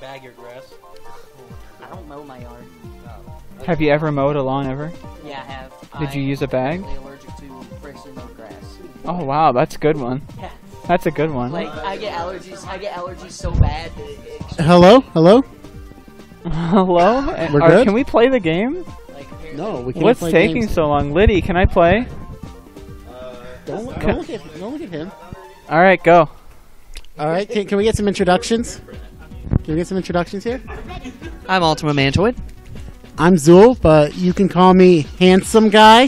bag your grass? I don't mow my yard. No. Have you ever mowed a lawn ever? Yeah, I have. Did you use a bag? I'm allergic to freshly mowed grass. Oh wow, that's a good one. Yeah. That's a good one. Like I get allergies so bad that it Hello? Hello? Hello? We're good? Can we play the game? like apparently- No, we can't What's play taking games. so long? Liddy, can I play? Don't look at him. Alright, go. Alright, can we get some introductions? Can we get some introductions here? I'm Ultima Mantoid. I'm Zool, but you can call me Handsome Guy.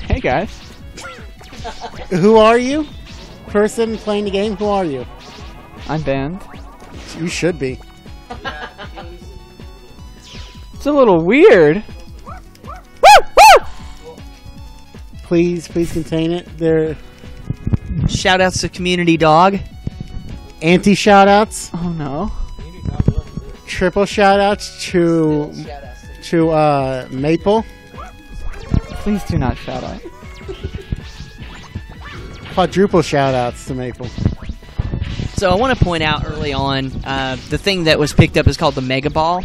Hey guys. Who are you? Person playing the game, who are you? I'm banned. You should be. It's a little weird. Please contain it. They're Shoutouts to Community Dog. anti-shoutouts. Oh no. Triple shoutouts to Maple. Please do not shout out. Quadruple shoutouts to Maple. So I want to point out early on, the thing that was picked up is called the Mega Ball.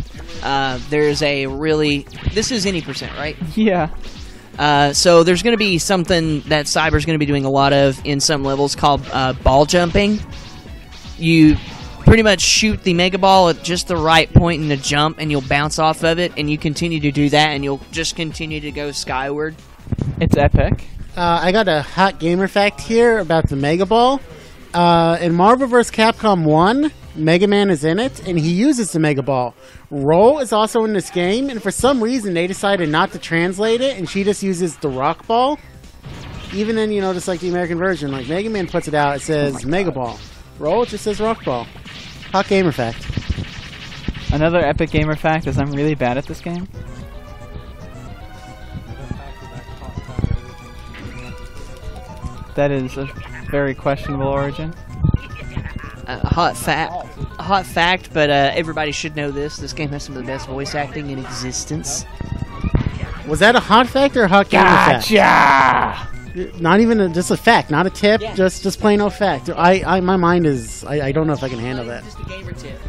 There's a really... This is any percent, right? Yeah. So there's going to be something that Cyber's going to be doing a lot of in some levels called ball jumping. You pretty much shoot the Mega Ball at just the right point in the jump, and you'll bounce off of it, and you continue to do that, and you'll just continue to go skyward. It's epic. I got a hot gamer fact here about the Mega Ball. In Marvel vs. Capcom 1, Mega Man is in it, and he uses the Mega Ball. Roll is also in this game, and for some reason they decided not to translate it, and she just uses the Rock Ball. Even then, you know, just like the American version, like Mega Man puts it out, it says Mega Ball. Roll, it just says Rock Ball. Hot gamer fact. Another epic gamer fact is I'm really bad at this game. That is a very questionable origin. Hot fact, but everybody should know this. This game has some of the best voice acting in existence. Was that a hot fact or a hot gamer fact? Gotcha! Not even just a fact, not a tip, Yeah. just plain old fact. My mind is, I don't know if I can handle that. Just a gamer tip.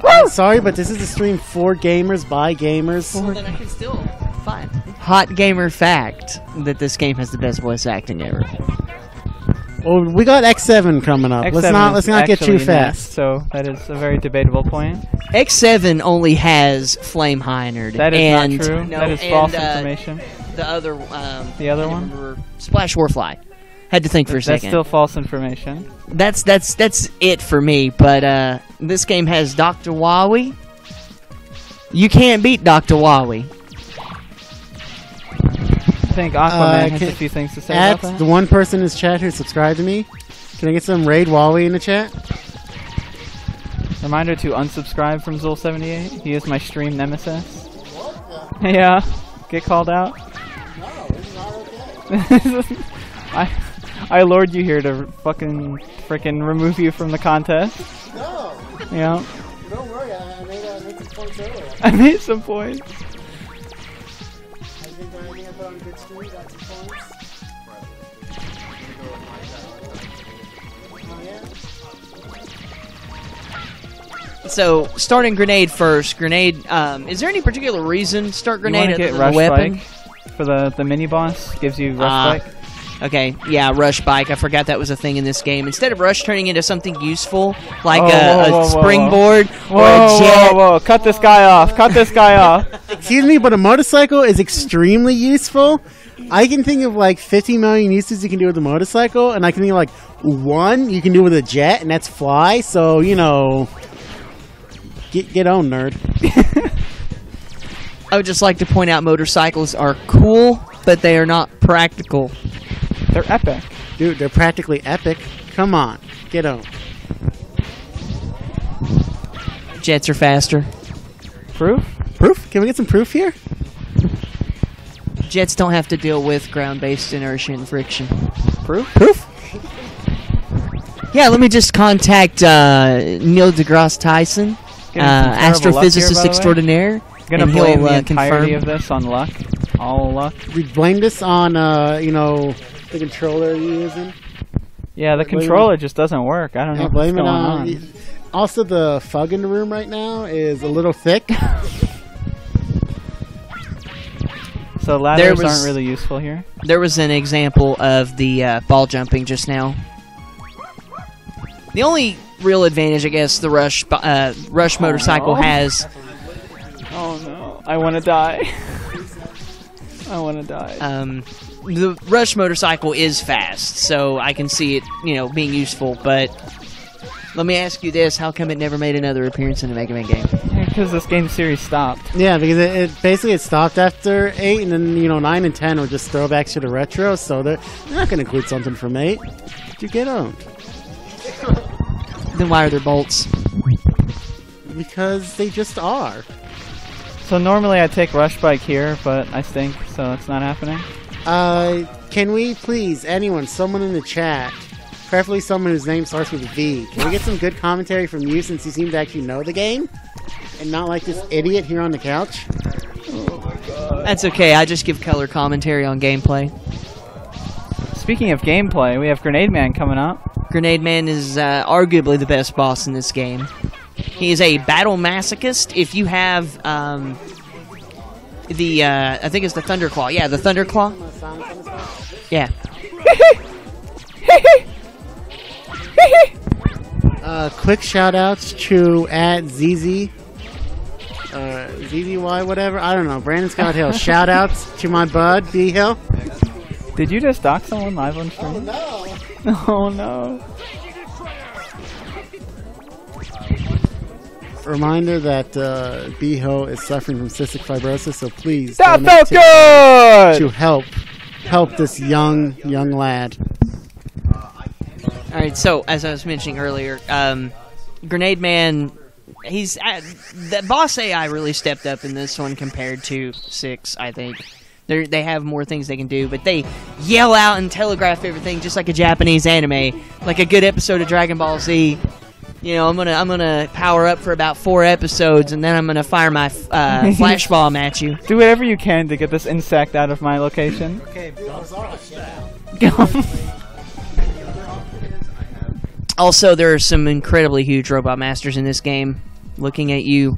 I'm sorry, but this is a stream for gamers, by gamers. Well, then I can still fine. Hot gamer fact that this game has the best voice acting ever. Well, we got X7 coming up. Let's not get too actually fast. next, so that is a very debatable point. X7 only has Flame Hynard. That is and, not true. No, That is and, false information. The other, The other one? remember, Splash Warfly. Had to think for a That's second. still false information. That's it for me. But this game has Dr. Wowie. You can't beat Dr. Wowie. I think Aquaman has a few things to say about that. The one person in this chat who subscribed to me, can I get some Raid Wally in the chat? Reminder to unsubscribe from Zool78. He is my stream nemesis. Yeah, get called out. No, it's not okay. I lured you here to frickin' remove you from the contest. No, Yeah, don't worry. I made some points earlier. I made some points. I think I put on a good stream, got some points. Oh, yeah? So, starting Grenade first. Grenade, is there any particular reason to start You Grenade want as to get a Rush weapon? Bike for the mini boss? Gives you Rush Bike. Okay, yeah, Rush Bike. I forgot that was a thing in this game. Instead of Rush turning into something useful, like Whoa, a springboard or Whoa, a jet. whoa, whoa! Cut this guy off! Cut this guy off! Excuse me, but a motorcycle is extremely useful. I can think of like 50 million uses you can do with a motorcycle, and I can think of like one you can do with a jet, and that's fly. So, you know, get on, nerd. I would just like to point out motorcycles are cool, but they are not practical. They're epic. Dude, they're practically epic. Come on, get on. Jets are faster. Proof? Proof? Can we get some proof here? Jets don't have to deal with ground-based inertia and friction. Proof? Proof? Yeah, let me just contact Neil deGrasse Tyson, Getting some terrible luck here, astrophysicist by the way. extraordinaire, Gonna and blame he'll the entirety confirm. of this on luck. All luck. We blame this on, you know, the controller you're using. Yeah, the controller just doesn't work. I don't know what's going on. Also, the fug in the room right now is a little thick. So ladders aren't really useful here. There was an example of the ball jumping just now. The only real advantage, I guess, the Rush motorcycle has. Oh no! I want to die. I want to die. The Rush motorcycle is fast, so I can see it, being useful. But let me ask you this: how come it never made another appearance in a Mega Man game? Because this game series stopped. Yeah, because it stopped after 8, and then 9 and 10 were just throwbacks to the retro. So they're not going to include something from 8. You get owned. Then why are there bolts? Because they just are. So normally I take Rush Bike here, but I stink, so it's not happening. Can we please, someone in the chat, preferably someone whose name starts with V, can we get some good commentary from you since you seem to actually know the game? And not like this idiot here on the couch? Oh my god. That's okay, I just give color commentary on gameplay. Speaking of gameplay, we have Grenade Man coming up. Grenade Man is arguably the best boss in this game. He is a battle masochist. If you have I think it's the Thunderclaw. Yeah, the Thunderclaw. Yeah. Quick shout outs to @ZZ. ZZY, whatever. I don't know. Brandon Scott Hill. Shout outs to my bud, B Hill. Did you just dock someone live on stream? Oh no. Oh no. Reminder that B-Ho is suffering from cystic fibrosis, so please that felt good to help this young lad. All right, so as I was mentioning earlier, Grenade Man, the boss AI really stepped up in this one compared to 6. I think they have more things they can do, but they yell out and telegraph everything just like a Japanese anime, like a good episode of Dragon Ball Z. I'm gonna power up for about 4 episodes, and then I'm gonna fire my flash bomb at you. Do whatever you can to get this insect out of my location. Okay, Also, there are some incredibly huge robot masters in this game. Looking at you.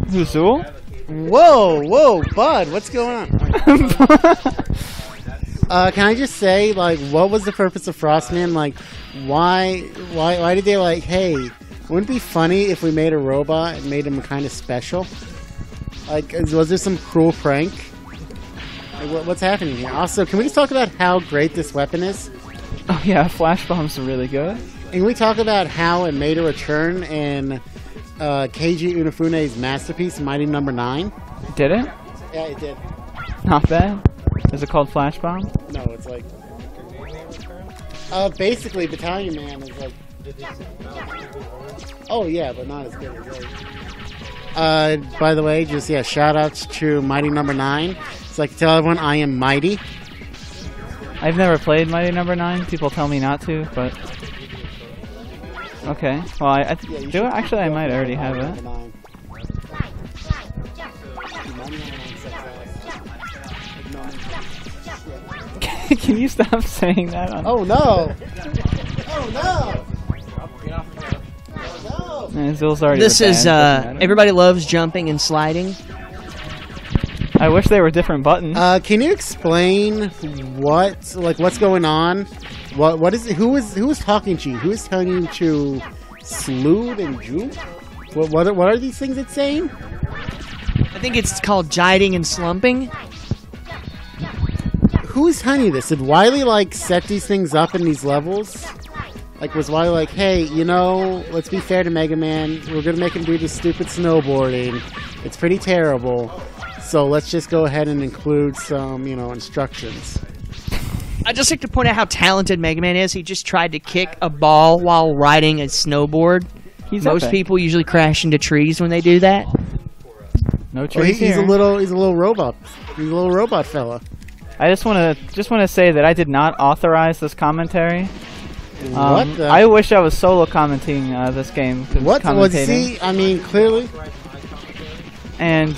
Zul? Whoa, bud, what's going on? Can I just say, what was the purpose of Frostman? Why did they hey, wouldn't it be funny if we made a robot and made him kind of special? Was there some cruel prank? What's happening here? Also, can we just talk about how great this weapon is? Oh yeah, flash bombs are really good. And can we talk about how it made a return in Keiji Unafune's masterpiece, Mighty No. 9? Did it? Yeah, it did. Not bad. Is it called Flash Bomb? No, it's basically Battalion Man is oh yeah, but not as good as it. By the way, just shout outs to Mighty No. 9. So I can tell everyone I am mighty. I've never played Mighty No. 9. People tell me not to, but okay. Well, I do. Actually, I might already have it. Can you stop saying that? Oh no! Oh no! Zill's already This is everybody loves jumping and sliding. I wish they were different buttons. Can you explain what's going on? What is it? Who is talking to you? Who is telling you to sloot and juke? What are these things it's saying? I think it's called jiding and slumping. Who is telling you this? Did Wily set these things up in these levels? Was Wily hey, let's be fair to Mega Man. We're gonna make him do this stupid snowboarding. It's pretty terrible. So let's just go ahead and include some, instructions. I just like to point out how talented Mega Man is. He just tried to kick a ball while riding a snowboard. Most people usually crash into trees when they do that. No trees here. He's a little robot. He's a little robot fella. I just want to say that I did not authorize this commentary. What? I wish I was solo commenting this game. What? Well, see, I mean, clearly. and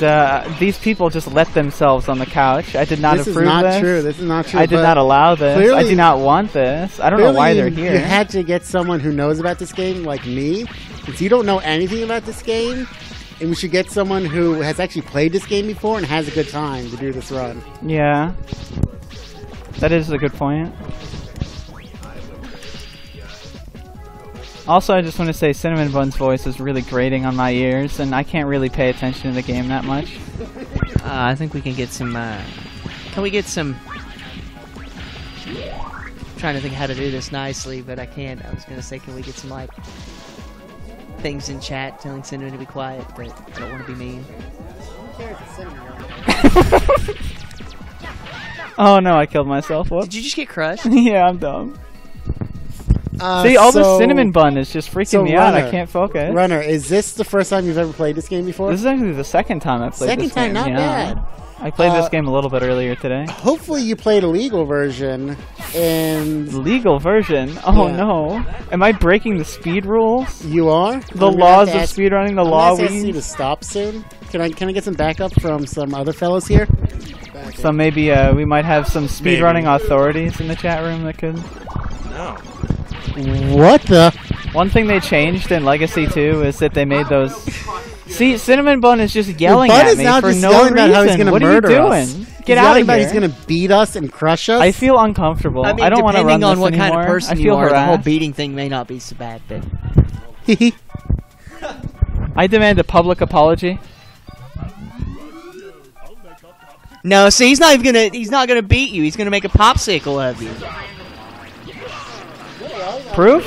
these people just let themselves on the couch. I did not approve this. This is not true. This is not true. I did not allow this. Clearly, I do not want this. I don't know why they're here. You had to get someone who knows about this game, like me, because you don't know anything about this game, and we should get someone who has actually played this game before and has a good time to do this run. Yeah, that is a good point. Also, I just want to say Cinnamon Bun's voice is really grating on my ears, and I can't really pay attention to the game that much. I think we can get some, can we get some... I'm trying to think how to do this nicely, but I can't. I was going to say, can we get some, like, things in chat telling Cinnamon to be quiet, but I don't want to be mean. Oh no, I killed myself. Whoops. Did you just get crushed? Yeah, I'm dumb. See, all this Cinnamon Bun is just freaking me out. I can't focus. Runner, is this the first time you've ever played this game before? This is actually the second time I've played this game. Second time, not bad. I played this game a little bit earlier today. Hopefully you played a legal version. And legal version? Oh no. Am I breaking the speed rules? You are? The laws of speedrunning, the law we you to stop soon. Can I get some backup from some other fellows here? So maybe we might have some speedrunning authorities in the chat room that could... No. What the? One thing they changed in Legacy 2 is that they made those... See, Cinnamon Bun is just yelling at me for no reason. How he's gonna what are you doing? Get out of here. He's going to beat us and crush us? I feel uncomfortable. I don't want to run this anymore. Depending on what kind of person you are, the whole beating thing may not be so bad, but... I demand a public apology. No, see, he's not gonna beat you. He's gonna make a popsicle of you. Proof?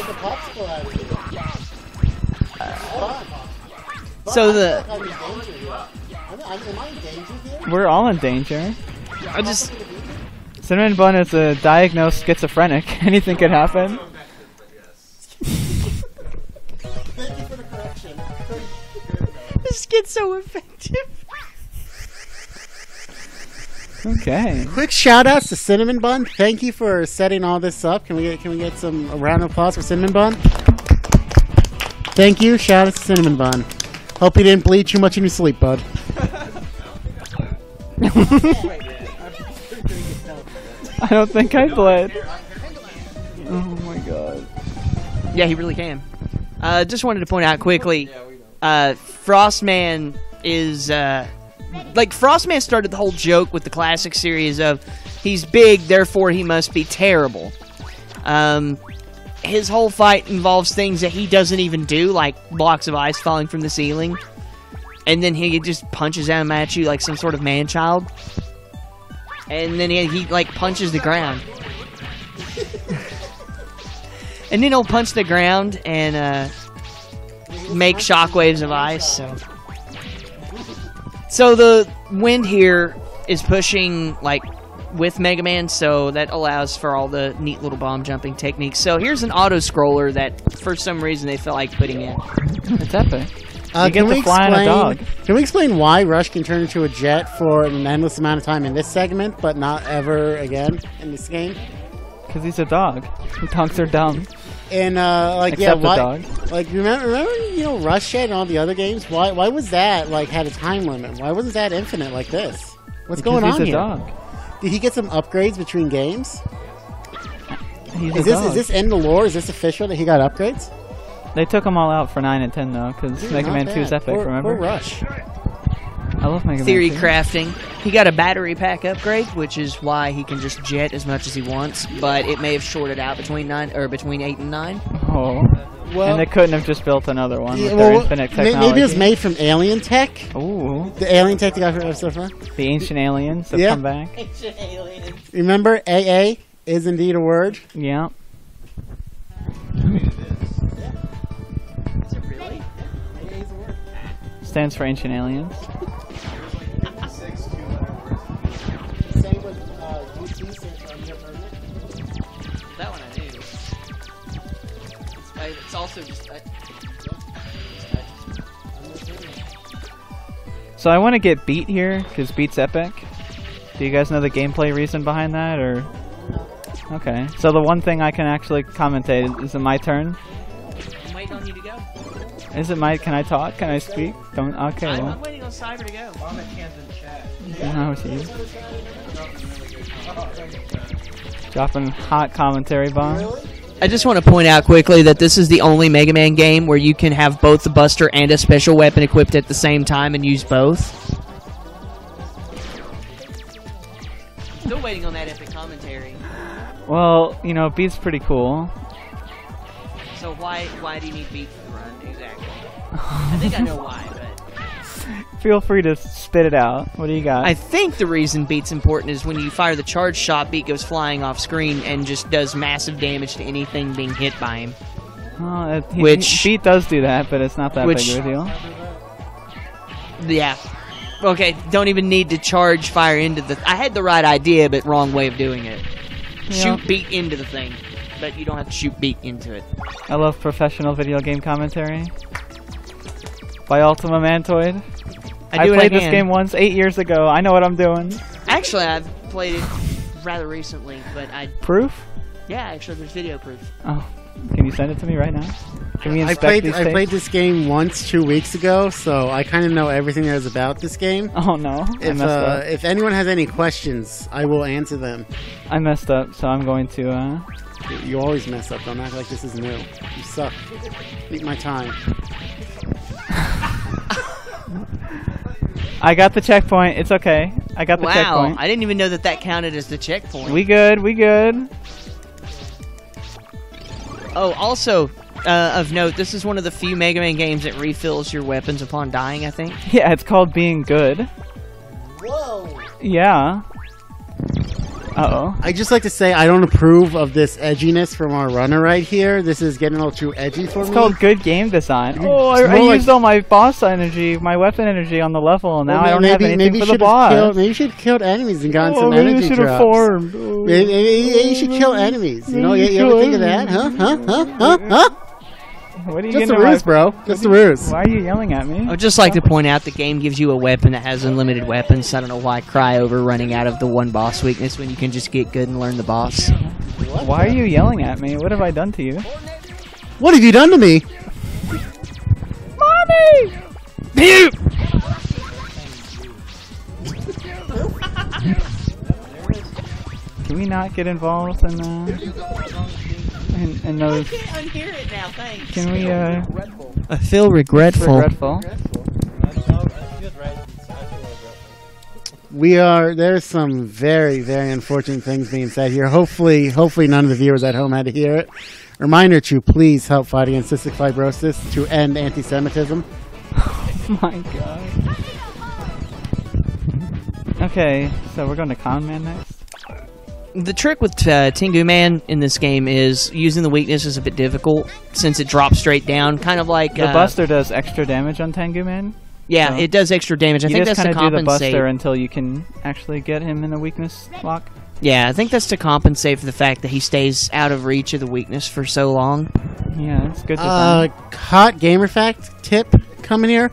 So the... We're all in danger. I just... Cinnamon Bun is a diagnosed schizophrenic. Anything could happen. Thank you for the correction. This gets so effective. Okay. Quick shout outs to Cinnamon Bun. Thank you for setting all this up. Can we get a round of applause for Cinnamon Bun? Thank you. Shout out to Cinnamon Bun. Hope you didn't bleed too much in your sleep, bud. I don't think I bled. Oh my god. Yeah, he really can. Just wanted to point out quickly, Frostman is, like, Frostman started the whole joke with the classic series of, he's big, therefore he must be terrible. His whole fight involves things that he doesn't even do, like blocks of ice falling from the ceiling. And then he just punches them at you like some sort of man-child. And then he like, punches the ground. And then he'll punch the ground and, make shockwaves of ice, So the wind here is pushing, like, with Mega Man, so that allows for all the neat little bomb jumping techniques. So here's an auto-scroller that, for some reason, they felt like putting in. It's epic. You get to fly on a dog. Can we explain why Rush can turn into a jet for an endless amount of time in this segment, but not ever again in this game? Because he's a dog. Dogs are dumb. And like, except why? Dog. Like, remember, Rush Jet and all the other games? Why was that like had a time limit? Why wasn't that infinite like this? What's going on here? He's a dog. Did he get some upgrades between games? Is this in the lore? Is this official that he got upgrades? They took them all out for 9 and 10 though, because Mega Man 2 is epic. Remember? Poor Rush. I love Mega Man 2. Theory crafting. He got a battery pack upgrade, which is why he can just jet as much as he wants. But it may have shorted out between 8 and 9. Oh. Well, and they couldn't have just built another one with their infinite technology. Maybe it was made from alien tech. Ooh. The alien tech that got so far. The ancient aliens have come back. Ancient aliens. Remember, AA is indeed a word. Yeah. Is it really? AA is a word. Stands for ancient aliens. That one I knew. It's also just... So I want to get Beat here, because Beat's epic. Do you guys know the gameplay reason behind that, or...? Okay. So the one thing I can actually commentate is it my turn? waiting on you to go. Is it my? Can I talk? Can I speak? Don't. Okay. I'm Well. waiting on Cyber to go. How is he? Dropping hot commentary bomb. I just want to point out quickly that this is the only Mega Man game where you can have both the Buster and a special weapon equipped at the same time and use both. Still waiting on that epic commentary. Well, you know, Beat's pretty cool. So why do you need Beat to run exactly? I think I know why, but Feel free to spit it out. What do you got? I think the reason Beat's important is when you fire the charge shot, Beat goes flying off screen and just does massive damage to anything being hit by him. Oh, Which- Beat does do that, but it's not that which- big of a deal. Yeah. Okay, don't even need to charge fire into the... I had the right idea, but wrong way of doing it. Yeah. Shoot Beat into the thing, but you don't have to shoot Beat into it. I love professional video game commentary by Ultima Mantoid. I do what played this can. game once 8 years ago. I know what I'm doing. Actually, I've played it rather recently, but Proof? yeah, actually, there's video proof. Oh, can you send it to me right now? Can we I inspect these played tapes? this game once 2 weeks ago, so I kind of know everything there is about this game. Oh no, I messed up. If anyone has any questions, I will answer them. I messed up, so I'm going to. You always mess up. Don't act like this is new. You suck. Eat my time. I got the checkpoint. It's okay. I got the Wow, checkpoint. I didn't even know that counted as the checkpoint. We good. We good. Oh, also, of note, this is one of the few Mega Man games that refills your weapons upon dying, I think. Yeah, it's called being good. Whoa! Yeah. Uh-oh. I just like to say I don't approve of this edginess from our runner right here. This is getting a little too edgy for It's me. called good game design. Oh, It's I more used like- all my boss energy, my weapon energy on the level, and now I don't have anything maybe for you the should boss. have killed. Maybe you should have killed enemies and gotten some maybe energy should have drops. farmed. Maybe you should kill enemies. You know, Maybe you ever think of that? Huh? What are you Just a getting ruse, bro. Just a ruse. Why are you yelling at me? I would just like to point out the game gives you a weapon that has unlimited weapons. I don't know why cry over running out of the one boss weakness when you can just get good and learn the boss. Why are you yelling at me? What have I done to you? What have you done to me? Mommy! Can we not get involved in those? Unhear it now, thanks. Can we I feel regretful. regretful? There's some very, very unfortunate things being said here. Hopefully none of the viewers at home had to hear it. Reminder to please help fight against cystic fibrosis to end anti-Semitism. Oh my god. Okay, so we're going to Con Man next? The trick with Tengu Man in this game is using the weakness is a bit difficult since it drops straight down, kind of like... The Buster does extra damage on Tengu Man. Yeah, so it does extra damage. I you think just that's to kind of do the compensate. Buster until you can actually get him in the weakness lock. Yeah, I think that's to compensate for the fact that he stays out of reach of the weakness for so long. Yeah, it's good design. Hot gamer fact tip coming here.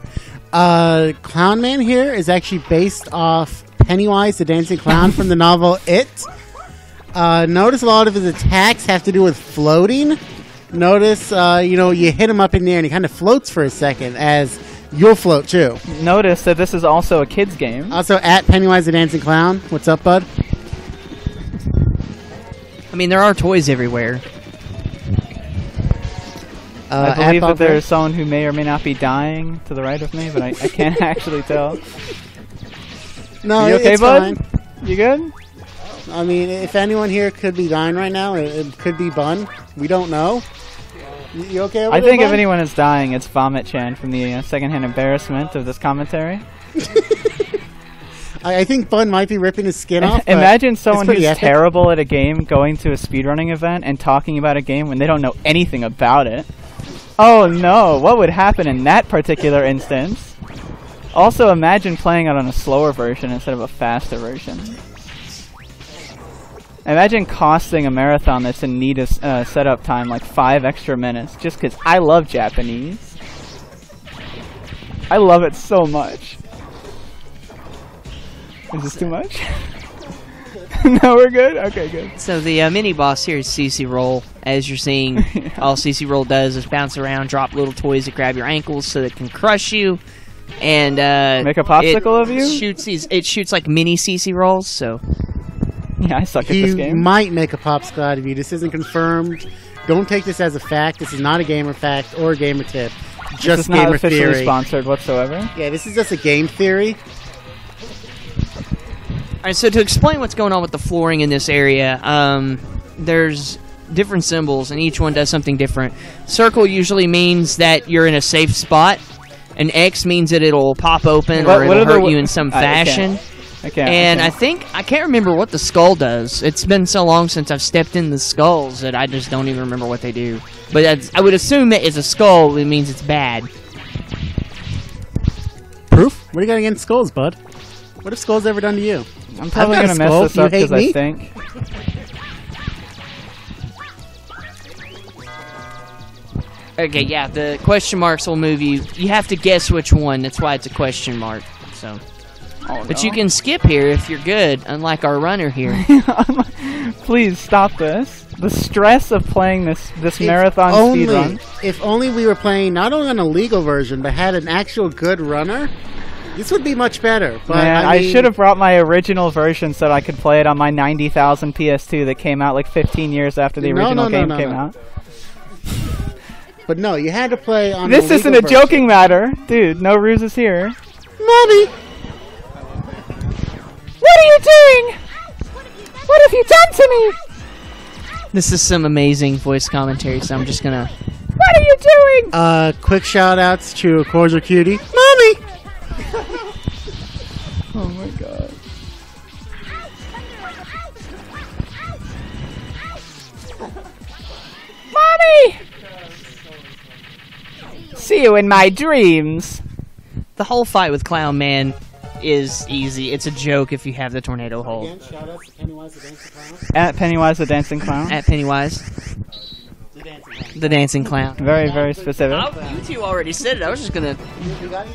Clown Man here is actually based off Pennywise the Dancing Clown from the novel It. Notice a lot of his attacks have to do with floating. Notice, you hit him up in the air and he kind of floats for a second, as you'll float too. Notice that this is also a kid's game. Also, at Pennywise the Dancing Clown. What's up, bud? I mean, there are toys everywhere. I believe that Bob Ray. there's someone who may or may not be dying to the right of me, but I can't actually tell. No, You okay, it's bud? fine. You good? I mean, if anyone here could be dying right now, it could be Bun. We don't know. You okay over I there, think if Bun? anyone is dying, it's Vomit Chan from the secondhand embarrassment of this commentary. I think Bun might be ripping his skin off. but Imagine it's someone pretty who's epic. terrible at a game going to a speedrunning event and talking about a game when they don't know anything about it. Oh no, what would happen in that particular instance? Also, imagine playing it on a slower version instead of a faster version. Imagine costing a marathon that's in need of setup time like 5 extra minutes just because I love Japanese. I love it so much. Is this too much? No, we're good? Okay, good. So the mini-boss here is CC Roll. As you're seeing, all CC Roll does is bounce around, drop little toys that grab your ankles so that it can crush you. And make a popsicle of you? It shoots like mini CC Rolls, so... Yeah, I suck at this game. He might make a popsicle out of you. This isn't confirmed. Don't take this as a fact. This is not a gamer fact or a gamer tip. Just this is gamer not officially theory. sponsored whatsoever. Yeah, this is just a game theory. Alright, so to explain what's going on with the flooring in this area, there's different symbols, and each one does something different. Circle usually means that you're in a safe spot. An X means that it'll pop open or it'll hurt you in some fashion. I can't remember what the skull does. It's been so long since I've stepped in the skulls that I just don't even remember what they do. But I would assume that it's a skull, it means it's bad. Proof? What do you got against skulls, bud? What have skulls ever done to you? I'm probably going to mess this up because I think. Okay, yeah, the question marks will move you. You have to guess which one. That's why it's a question mark. So, but you can skip here if you're good, unlike our runner here. Please stop this. The stress of playing this marathon speedrun. If only we were playing not only on a legal version, but had an actual good runner, this would be much better. But Man, I mean, I should have brought my original version so that I could play it on my 90,000 PS2 that came out like 15 years after the original game came out. But no, you had to play on This the isn't legal a joking matter. Dude, no ruses here. Mommy! What are you doing? What have you done to me? This is some amazing voice commentary, so I'm just gonna... What are you doing? Quick shout-outs to Cordial Cutie. Mommy! Oh my god. Mommy! See you in my dreams. The whole fight with Clown Man is easy. It's a joke if you have the tornado hole. Again, shout-outs to Pennywise the Dancing Clown. At Pennywise the Dancing Clown. At Pennywise. The Dancing Clown. Very, very specific. You two already said it. I was just gonna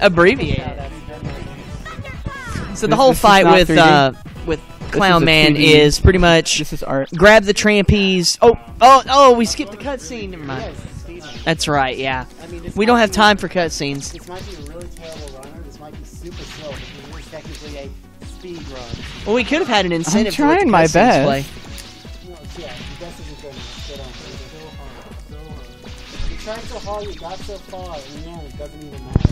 abbreviate it. So the whole fight with Clown Man is pretty much This is art. grab the trapeze. Oh! We skipped the cutscene. Never mind. That's right. Yeah. I mean, We don't have time for cutscenes. This might be a really terrible runner. This might be super slow, but this is technically a speed run. Well, we could have had an incentive. I'm trying my best. Play. No, yeah, the best isn't good enough. Sit on. It's so hard. So hard. You tried so hard, you got so far, and now it doesn't even matter.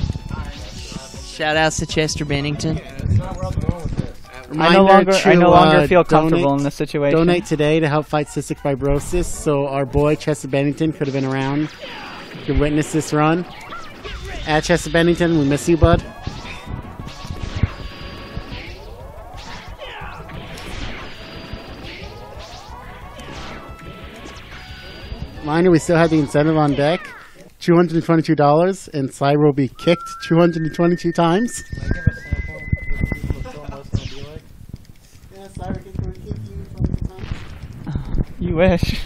Shout outs to Chester Bennington. I no longer feel comfortable in this situation. Donate today to help fight cystic fibrosis, so our boy Chester Bennington could have been around to witness this run. At Chester Bennington, we miss you, bud. Reminder, we still have the incentive on deck. $222, and Cyber will be kicked 222 times. You wish.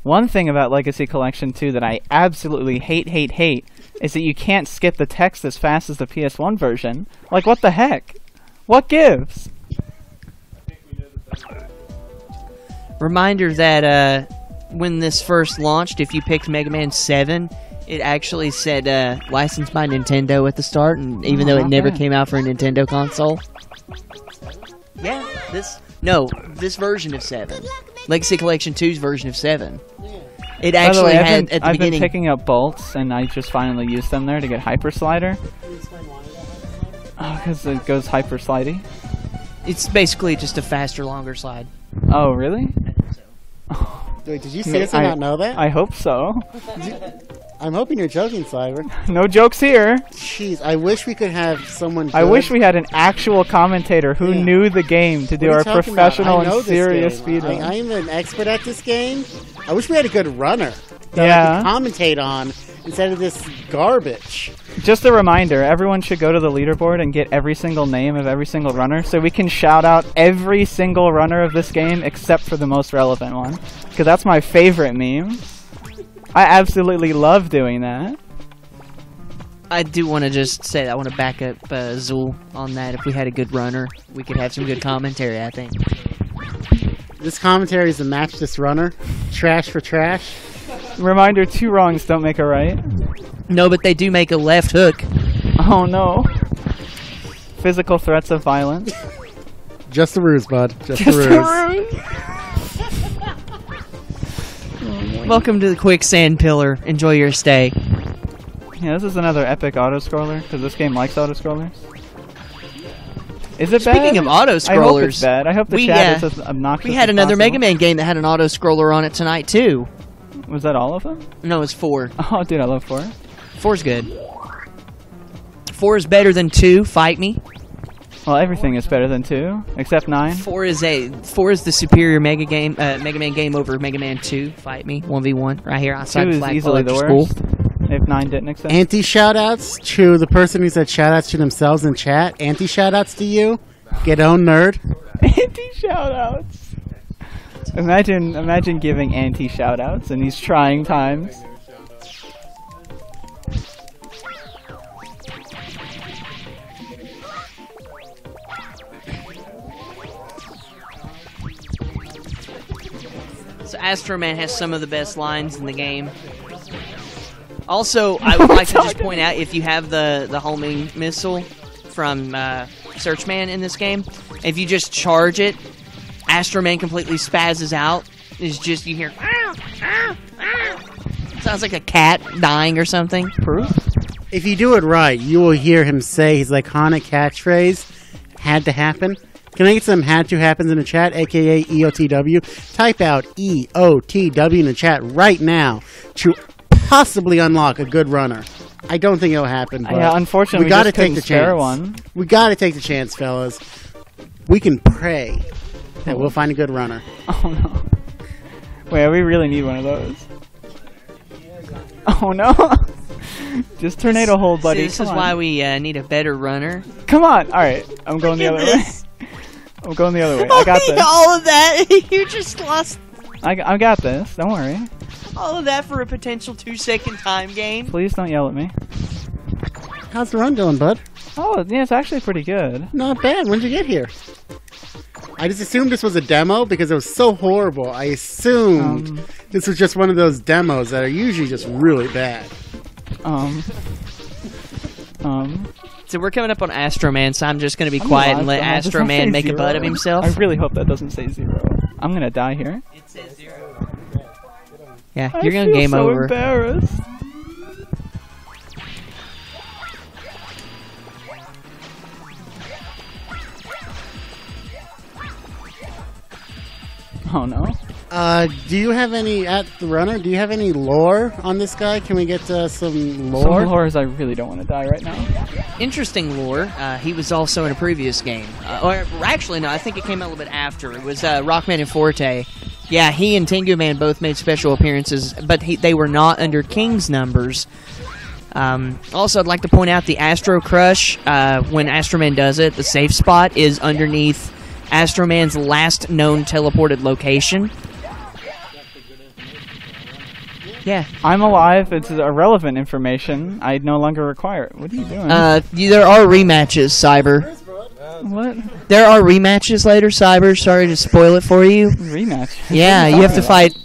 One thing about Legacy Collection 2 that I absolutely hate is that you can't skip the text as fast as the PS1 version. Like, what the heck? What gives? Reminder that when this first launched, if you picked Mega Man 7, it actually said licensed by Nintendo at the start, and even though it never came out for a Nintendo console. Yeah, this version of 7. Legacy Collection 2's version of 7. It actually had at the beginning. I've been picking up bolts, and I just finally used them there to get Hyper Slider. Oh, because it goes Hyper Slidey. It's basically just a faster, longer slide. Oh, really? Wait, did you seriously not know that? I hope so. I'm hoping you're joking, Cyber. No jokes here. Jeez, I wish we could have someone good. I wish we had an actual commentator who knew the game to do our professional and serious speedrun. I am an expert at this game. I wish we had a good runner that I could commentate on instead of this garbage. Just a reminder, everyone should go to the leaderboard and get every single name of every single runner so we can shout out every single runner of this game except for the most relevant one. Because that's my favorite meme. I absolutely love doing that. I do want to just say that I want to back up Zool on that. If we had a good runner, we could have some good commentary, I think. This commentary is a match this runner. Trash for trash. Reminder, 2 wrongs don't make a right. No, but they do make a left hook. Oh no. Physical threats of violence. Just a ruse, bud. Just a ruse. Welcome to the quicksand pillar. Enjoy your stay. Yeah, this is another epic auto-scroller, because this game likes auto-scrollers. Is it bad? Speaking of auto-scrollers, I hope it's bad. I hope the chat is as obnoxious we had as another possible. Mega Man game that had an auto-scroller on it tonight, too. Was that all of them? No, it's 4. Oh, dude, I love 4. 4's good. 4 is better than 2, fight me. Well, everything is better than 2, except 9. 4 is the superior Mega Man game over Mega Man 2, fight me, 1v1, right here outside 2 is Flag easily the School. worst, if 9 didn't accept. Anti-shoutouts to the person who said shoutouts to themselves in chat. Anti-shoutouts to you. Get owned, nerd. Anti-shoutouts. Imagine giving anti-shoutouts in these trying times. So Astro Man has some of the best lines in the game. Also, I would like to just point out, if you have the homing missile from Searchman in this game, if you just charge it, Astro Man completely spazzes out. It's just, you hear, sounds like a cat dying or something. Proof? If you do it right, you will hear him say his iconic catchphrase, "Had to happen." Can I get some "had to happens" in the chat, aka EOTW? Type out EOTW in the chat right now to possibly unlock a good runner. I don't think it'll happen, but yeah, unfortunately, we gotta just couldn't take the spare chance. one. We gotta take the chance, fellas. We can pray that we'll find a good runner. Oh no. Wait, we really need one of those. Oh no. Just tornado hold, buddy. See, this is why we need a better runner. Come on. Alright, I'm going the other way. I'm going the other way. I got this. All of that, you just lost I got this. Don't worry. all of that for a potential 2-second time gain. Please don't yell at me. How's the run going, bud? Oh, yeah, it's actually pretty good. Not bad. When'd you get here? I just assumed this was a demo because it was so horrible. I assumed this was just one of those demos that are usually just really bad. So we're coming up on Astro Man, so I'm just going to be quiet and let Astro Man make a butt of himself. I really hope that doesn't say 0. I'm gonna die here. It says 0. Yeah, you're going to game so over. Embarrassed. Oh no. Do you have any, at the runner, do you have any lore on this guy? Can we get some lore? Some lore is I really don't want to die right now. Interesting lore. He was also in a previous game. Or actually, no, I think it came out a little bit after. It was Rockman and Forte. Yeah, he and Tengu Man both made special appearances, but they were not under King's numbers. Also, I'd like to point out the Astro Crush. When Astro Man does it, the safe spot is underneath Astro Man's last known teleported location. Yeah. I'm alive. It's irrelevant information. I no longer require it. What are you doing? There are rematches, Cyber. What? There are rematches later, Cyber. Sorry to spoil it for you. Rematch? Yeah, you have to fight.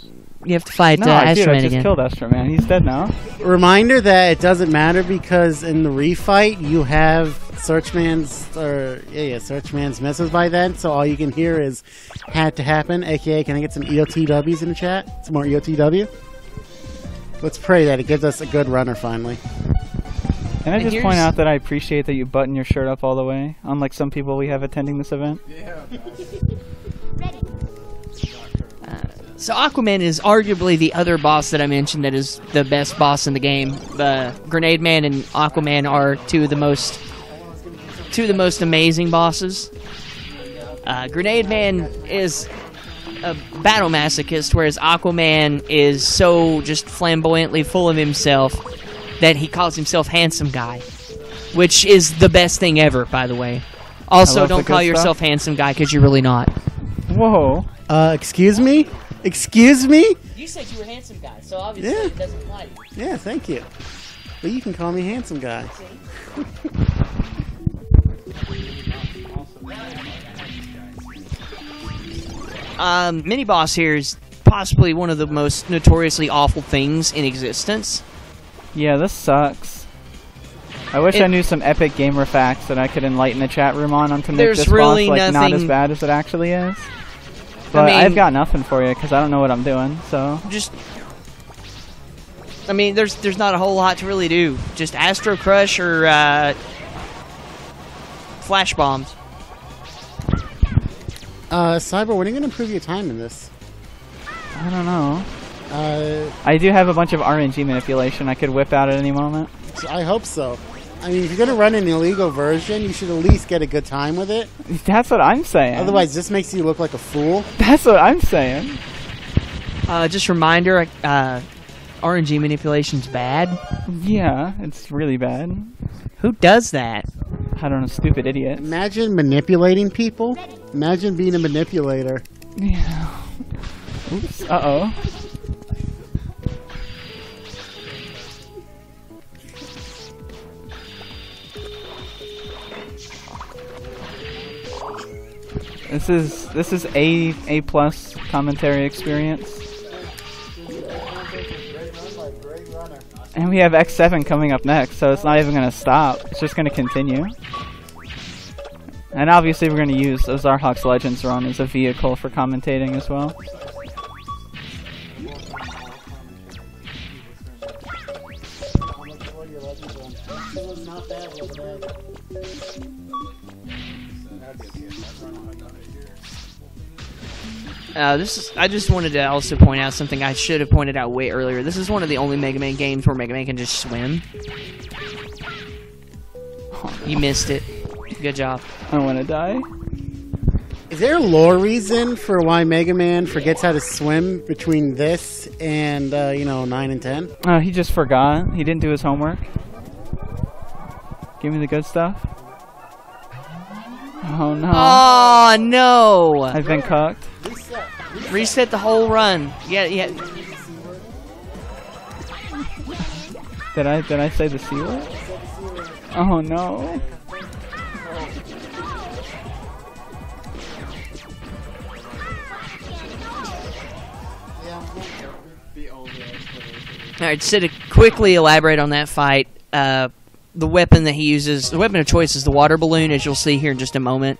You have to fight No, I Astro Man just again. killed Astro Man. He's dead now. Reminder that it doesn't matter because in the refight you have Searchman's misses by then, so all you can hear is "had to happen," aka can I get some EOTWs in the chat? Some more EOTW? Let's pray that it gives us a good runner finally. Can I And just here's- point out that I appreciate that you button your shirt up all the way, unlike some people we have attending this event? So Aquaman is arguably the other boss that I mentioned that is the best boss in the game. Grenade Man and Aquaman are two of the most amazing bosses. Grenade Man is a battle masochist, whereas Aquaman is so just flamboyantly full of himself that he calls himself Handsome Guy, which is the best thing ever, by the way. Also, love the don't call good yourself stuff. Handsome Guy, because you're really not. Whoa. Excuse me? Excuse me? You said you were Handsome Guy, so obviously Yeah. it doesn't apply to you. Yeah, thank you. But you can call me handsome guy. Mini boss here is possibly one of the most notoriously awful things in existence. Yeah, this sucks. I wish I knew some epic gamer facts that I could enlighten the chat room on to make this really boss like not nothing- as bad as it actually is. But I've got nothing for you because I don't know what I'm doing. So I mean, there's not a whole lot to really do. Just Astro Crush or Flash Bombs. Cyber, when are you going to improve your time in this? I don't know. I do have a bunch of RNG manipulation I could whip out at any moment. I hope so. I mean, if you're going to run an illegal version, you should at least get a good time with it. That's what I'm saying. Otherwise, this makes you look like a fool. That's what I'm saying. Just reminder, RNG manipulation's bad. Yeah, it's really bad. Who does that? I don't know, stupid idiot. Imagine manipulating people. Imagine being a manipulator. Yeah. Oops. Uh-oh. This is A plus commentary experience. And we have X7 coming up next, so it's not even going to stop. It's just going to continue. And obviously we're going to use Zarhawk's Legends run as a vehicle for commentating as well. I just wanted to also point out something I should have pointed out way earlier. This is one of the only Mega Man games where Mega Man can just swim. You missed it. Good job. I want to die. Is there a lore reason for why Mega Man forgets how to swim between this and, 9 and 10? Oh, he just forgot. He didn't do his homework. Give me the good stuff. Oh, no. Oh, no. I've been cooked. Reset the whole run. Yeah. Did I say the C word? Oh, no. Alright, so to quickly elaborate on that fight, the weapon that he uses, the weapon of choice is the water balloon, as you'll see here in just a moment.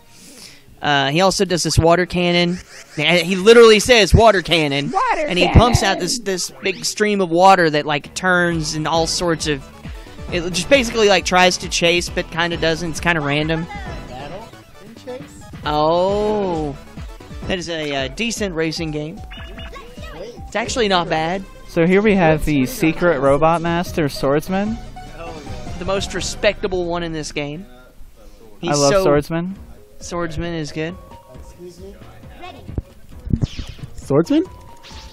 He also does this water cannon. He literally says water cannon. And he pumps out this big stream of water that, like, turns and all sorts of... It just basically, like, tries to chase, but kind of doesn't. It's kind of random. Battle and chase? Oh. That is a decent racing game. It's actually not bad. So here we have the secret robot master swordsman. The most respectable one in this game. I love swordsman. Swordsman is good. Excuse me? Swordsman?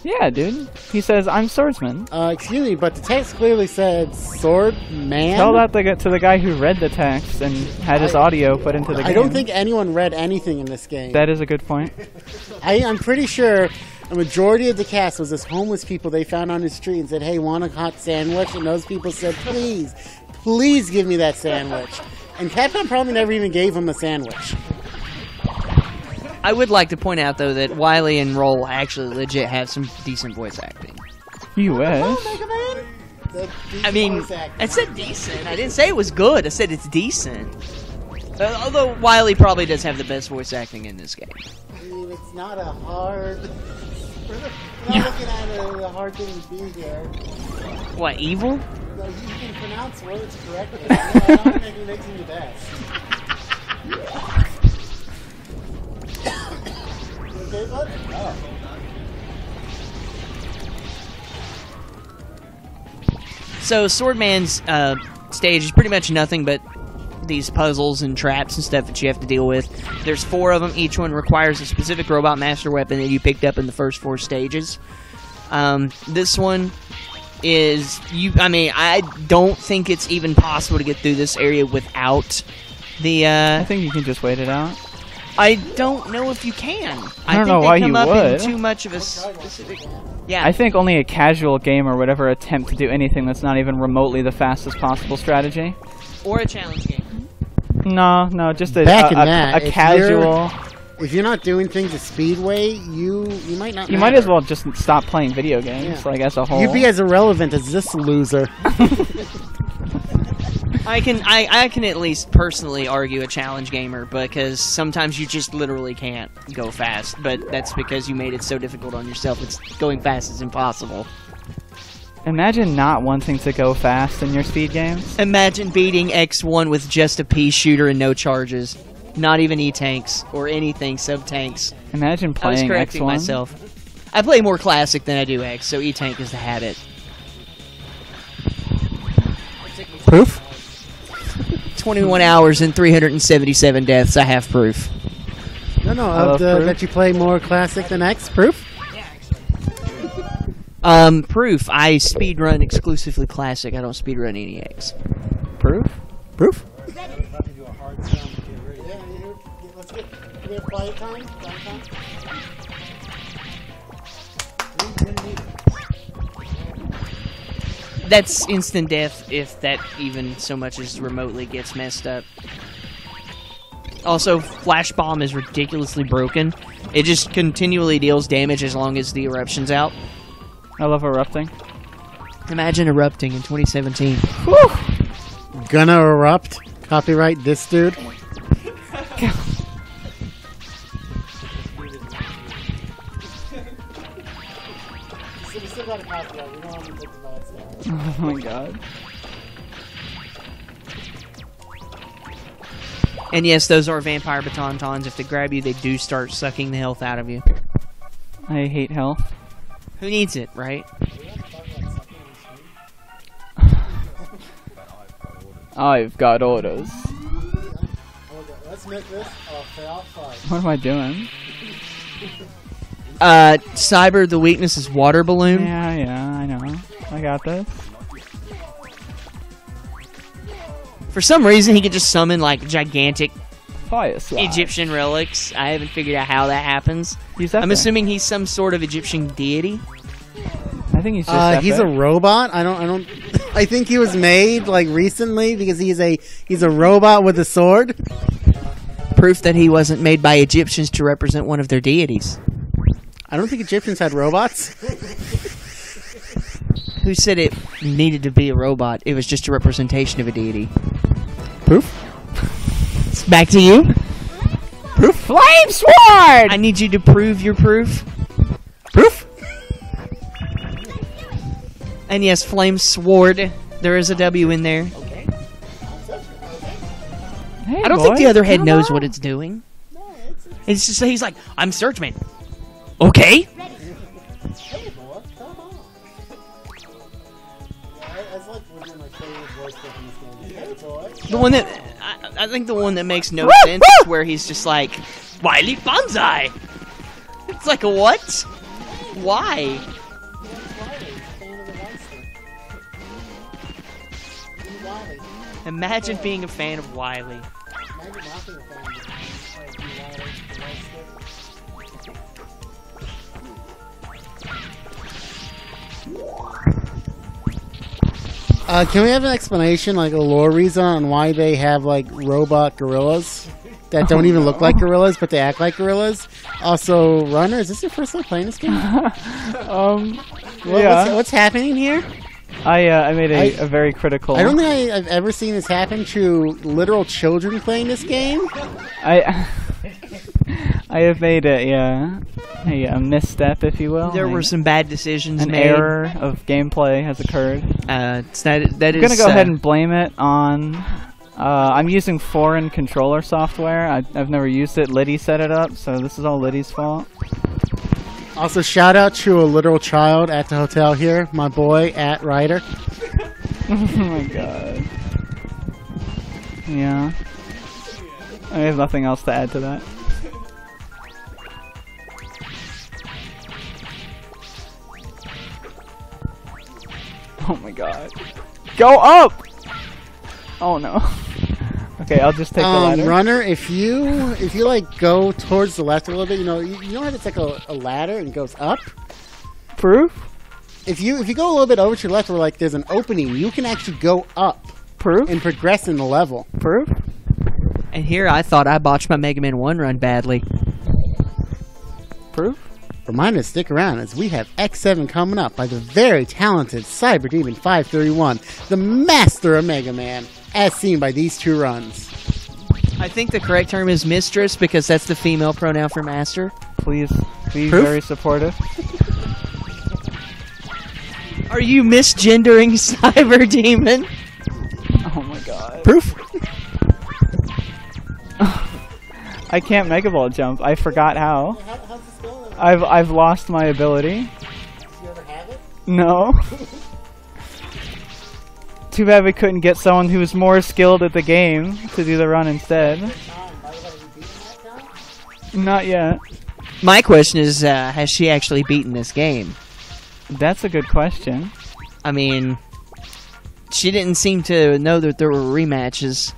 Yeah, dude. He says, I'm swordsman. Excuse me, but the text clearly said sword man. Tell that to the guy who read the text and had his audio put into the game. I don't think anyone read anything in this game. That is a good point. I'm pretty sure a majority of the cast was this homeless people they found on the street and said, hey, want a hot sandwich? And those people said, please give me that sandwich. And Capcom probably never even gave him a sandwich. I would like to point out, though, that Wily and Roll actually legit have some decent voice acting. You wish. I mean, I said decent. I didn't say it was good. I said it's decent. Although Wily probably does have the best voice acting in this game. I mean, it's not a hard... We're not looking at a hard thing to be here. What, evil? No, you can pronounce words correctly. I don't think it makes you the best. Okay, bud? Oh. So Swordman's stage is pretty much nothing but these puzzles and traps and stuff that you have to deal with. There's 4 of them. Each one requires a specific robot master weapon that you picked up in the first 4 stages. This one is I don't think it's even possible to get through this area without the I think you can just wait it out. I don't know if you can. I don't know why you would. Too much of a specific. Yeah. I think only a casual gamer would ever attempt to do anything that's not even remotely the fastest possible strategy. Or a challenge game. No, just a Back in that, if casual. If you're not doing things at Speedway, you might not. You might as well just stop playing video games, like as a whole. You'd be as irrelevant as this loser. I can at least personally argue a challenge gamer because sometimes you just literally can't go fast, but that's because you made it so difficult on yourself. It's going fast is impossible. Imagine not wanting to go fast in your speed games. Imagine beating X1 with just a pea shooter and no charges. Not even E-tanks or anything sub-tanks. Imagine I was playing correcting X1. myself. I play more classic than I do X, so E-tank is the habit. Proof? 21 hours and 377 deaths. I have proof. No, that you play more classic than X. Proof? Proof. I speedrun exclusively classic. I don't speedrun any X. Proof? Proof? That's instant death if that even so much as remotely gets messed up. Also, Flash Bomb is ridiculously broken. It just continually deals damage as long as the eruption's out. I love erupting. Imagine erupting in 2017. Whew. Gonna erupt. Copyright this dude. Oh my god. And yes, those are vampire batons. If they grab you, they do start sucking the health out of you. I hate health. Who needs it, right? I've got orders. Let's make this a fail fight. What am I doing? Cyber, the weakness is water balloon. Yeah, I know. I got this. For some reason, he could just summon, like, gigantic Fire slide. Egyptian relics. I haven't figured out how that happens. He's epic. I'm assuming he's some sort of Egyptian deity. I think he's just he's a robot. I think he was made like recently because he's a robot with a sword. Proof that he wasn't made by Egyptians to represent one of their deities. I don't think Egyptians had robots. Who said it needed to be a robot? It was just a representation of a deity. Proof? It's back to you. Proof? Flame sword! I need you to prove your proof. Proof? And yes, flame sword. There is a W in there. Okay. Hey, I don't boy, think the other head come knows on. what it's doing. It's just he's like, I'm Searchman. Okay. Hey, boy, come on. That's like one of my favorite voice clips in this game. Hey, boy. The one that I think the one that makes no sense is where he's just like, Wily Bonsai. It's like a what? Why? Imagine being a fan of Wily. Can we have an explanation, like a lore reason on why they have like robot gorillas that don't even look like gorillas, but they act like gorillas? Also, Runner, is this your first time playing this game? What's happening here? I made a very critical. I don't think I've ever seen this happen to literal children playing this game. I have made a misstep, if you will. There were some bad decisions an made. error of gameplay has occurred. That I'm gonna go ahead and blame it on. I'm using foreign controller software. I've never used it. Liddy set it up, so this is all Liddy's fault. Also, shout out to a literal child at the hotel here, my boy at Ryder. Oh my god. Yeah. I have nothing else to add to that. Oh my god. Go up! Oh no. Okay, I'll just take the ladder. Runner, if you like go towards the left a little bit, you know how it's like a ladder and goes up? Proof? If you go a little bit over to your left where like there's an opening, you can actually go up. Proof? And progress in the level. Proof? And here I thought I botched my Mega Man 1 run badly. Proof? Reminder to stick around as we have X7 coming up by the very talented Cyberdemon531, the master of Mega Man, as seen by these two runs. I think the correct term is mistress because that's the female pronoun for master. Please, Proof? very supportive. Are you misgendering Cyberdemon? Oh my god. Proof? I can't Mega Ball jump. I forgot how. How's this going? I've lost my ability. Do you ever have it? No. Too bad we couldn't get someone who was more skilled at the game to do the run instead. Not yet. My question is, has she actually beaten this game? That's a good question. I mean, she didn't seem to know that there were rematches.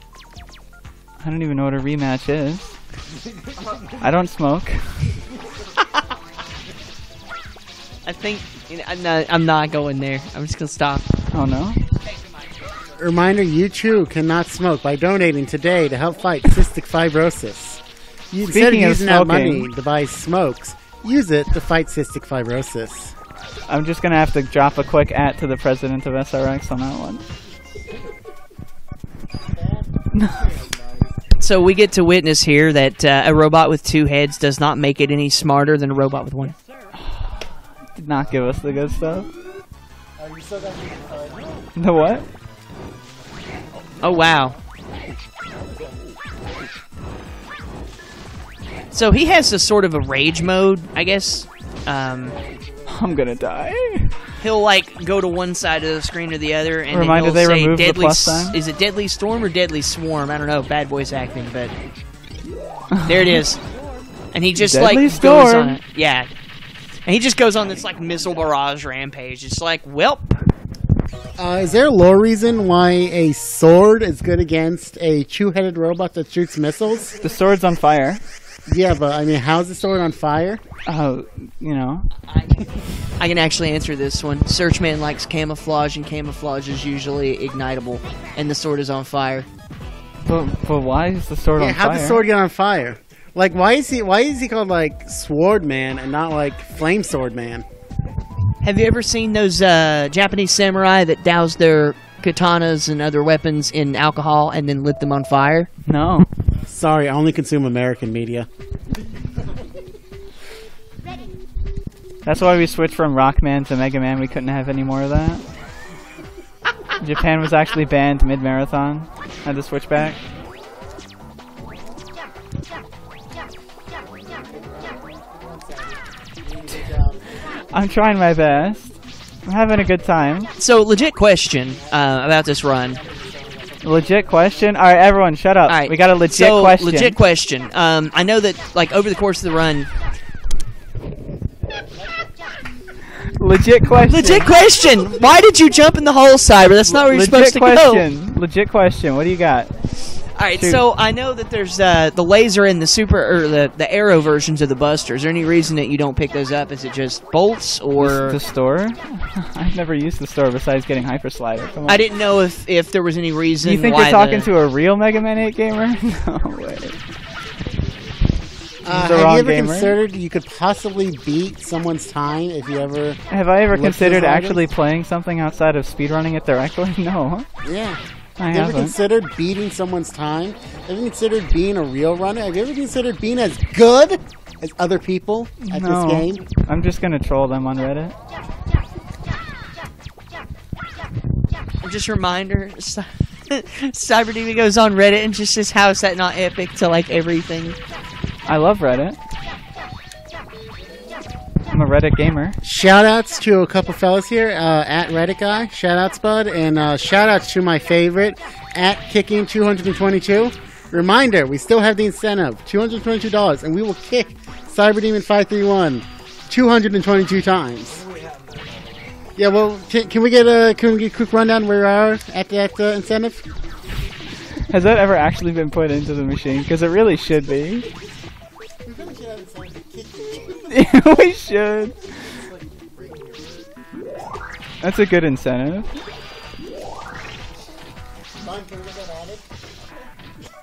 I don't even know what a rematch is. I don't smoke. I think I'm not going there. I'm just gonna stop. Oh no. Reminder, you too cannot smoke by donating today to help fight cystic fibrosis. Instead of Speaking of using that money smoking- to buy smokes, use it to fight cystic fibrosis. I'm just gonna have to drop a quick @ to the president of SRX on that one. So we get to witness here that a robot with 2 heads does not make it any smarter than a robot with 1. Did not give us the good stuff. The what? Oh wow. So he has a sort of a rage mode, I guess. I'm gonna die. He'll like go to one side of the screen or the other, and Reminder, then he'll they say removed the deadly. plus sign? Is it Deadly Storm or Deadly Swarm? I don't know. Bad voice acting, but there it is. And he just Deadly like Storm. goes on it. Yeah. And he just goes on this like missile barrage rampage. It's like, welp. Is there a lore reason why a sword is good against a 2-headed robot that shoots missiles? The sword's on fire. Yeah, but I mean, how's the sword on fire? Oh, you know. I can actually answer this one. Searchman likes camouflage, and camouflage is usually ignitable, and the sword is on fire. But why is the sword on fire? How'd the sword get on fire? Like, why is he called like Sword Man and not like Flame Sword Man? Have you ever seen those Japanese samurai that douse their katanas and other weapons in alcohol and then lit them on fire? No. Sorry, I only consume American media. That's why we switched from Rockman to Mega Man. We couldn't have any more of that. Japan was actually banned mid-marathon. Had to switch back. I'm trying my best. I'm having a good time. So, legit question about this run. Legit question? Alright, everyone, shut up. All right, We got a legit so, question. legit question. I know that, like, over the course of the run... Legit question. Legit question! Why did you jump in the hole, Cyber? That's not where you're supposed to question. Legit question. What do you got? Alright, Shoot. so I know that there's the laser and the super, or the arrow versions of the Buster. Is there any reason that you don't pick those up? Is it just bolts, or... The store? I've never used the store besides getting Hyper Slider. Come on. I didn't know if there was any reason You think why you're talking to a real Mega Man 8 gamer? No way. Have you ever considered you could possibly beat someone's time if you ever... Have I ever looked considered this actually playing something outside of speedrunning it directly? No. Yeah. I Have you ever haven't. considered beating someone's time? Have you considered being a real runner? Have you ever considered being as good as other people at No. this game? I'm just gonna troll them on Reddit. Just a reminder, Cyberdemon goes on Reddit and just says, how is that not epic to, like, everything. I love Reddit. I'm a Reddit gamer. Shoutouts to a couple fellas here at Reddit Guy. Shoutouts, bud. And shoutouts to my favorite at Kicking222. Reminder, we still have the incentive, $222, and we will kick Cyberdemon531 222 times. Yeah, well, can we get a quick rundown where we are at that incentive? Has that ever actually been put into the machine? Because it really should be. We should. That's a good incentive.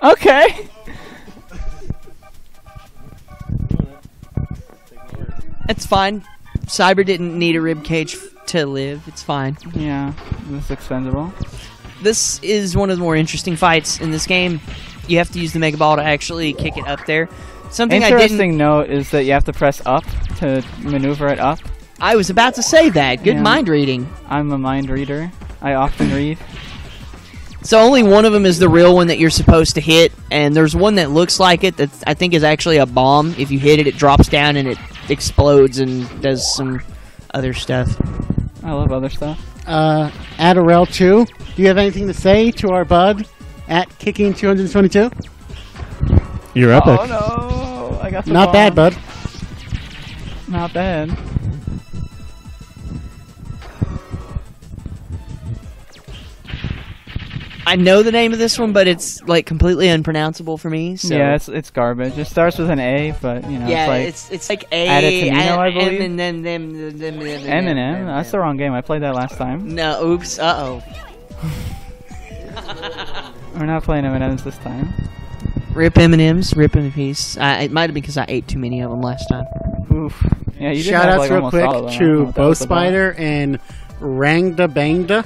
Okay. It's fine. Cyber didn't need a rib cage to live. It's fine. Yeah, that's expendable. This is one of the more interesting fights in this game. You have to use the Mega Ball to actually kick it up there. Something Interesting note is that you have to press up to maneuver it up. I was about to say that. Good Yeah. mind reading. I'm a mind reader. I often read. So only one of them is the real one that you're supposed to hit, and there's one that looks like it that I think is actually a bomb. If you hit it, it drops down and it explodes and does some other stuff. I love other stuff. Adderell 2, do you have anything to say to our bud at Kicking 222? You're epic. Oh no! I got the Not bomb. bad, bud. Not bad. I know the name of this one, but it's like completely unpronounceable for me. So. Yeah, it's garbage. It starts with an A, but you know, Yeah, it's like it's like A Added to Nino, I believe? and then M&M. That's the wrong game. I played that last time. No, oops. Uh We're not playing M&M's this time. oh. Rip M&Ms. Rip in peace. It might have been because I ate too many of them last time. Oof. Yeah, you did Shout have, outs like, real almost quick all of them. I don't know to what that Bo was about. Spider and Rangda Bangda.